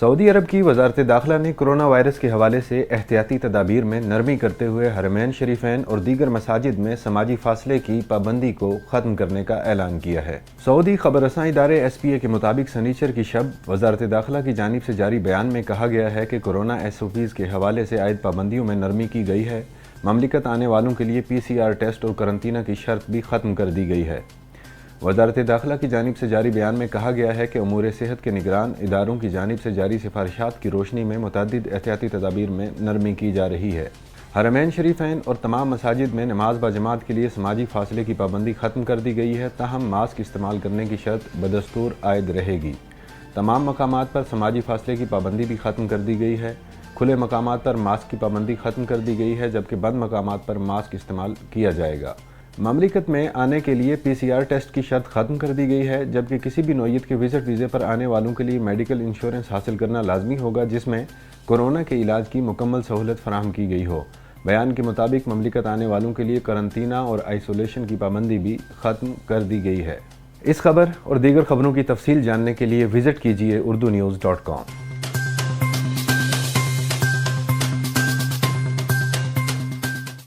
Saudi अरब की वजारत दाखिला ने कोरोना वायरस के हवाले से एहतियाती तदाबीर में नरमी करते हुए हरमैन शरीफैन और दीगर मसाजिद में समाजी फासले की पाबंदी को ख़त्म करने का ऐलान किया है। सऊदी खबररसां इदारे SPA के मुताबिक सनीचर की शब वजारत दाखिला की जानिब से जारी बयान में कहा गया है कि कोरोना SOPs के हवाले से आयद पाबंदियों में नरमी की गई है। ममलिकत आने वालों के लिए PCR टेस्ट और करंतना की शर्त भी ख़त्म कर दी गई है। वजारत दाखिला की जानिब से जारी बयान में कहा गया है कि उमूर सेहत के निगरान इदारों की जानिब से जारी सिफारिशात की रोशनी में मुतअद्दिद एहतियाती तदाबीर में नरमी की जा रही है। हरमैन शरीफैन और तमाम मसाजिद में नमाज बाजमात के लिए समाजी फासले की पाबंदी ख़त्म कर दी गई है, ताहम मास्क इस्तेमाल करने की शर्त बदस्तूर आयद रहेगी। तमाम मकामात पर समाजी फासले की पाबंदी भी ख़त्म कर दी गई है। खुले मकामात पर मास्क की पाबंदी ख़त्म कर दी गई है, जबकि बंद मकामात पर मास्क इस्तेमाल किया जाएगा। ममलिकत में आने के लिए PCR टेस्ट की शर्त ख़त्म कर दी गई है, जबकि किसी भी नौयत के विज़िट वीज़े पर आने वालों के लिए मेडिकल इंश्योरेंस हासिल करना लाजमी होगा, जिसमें कोरोना के इलाज की मुकम्मल सहूलत फराहम की गई हो। बयान के मुताबिक ममलिकत आने वालों के लिए करंतना और आइसोलेशन की पाबंदी भी ख़त्म कर दी गई है। इस खबर और दीगर खबरों की तफसील जानने के लिए विज़िट कीजिए urdunews.com।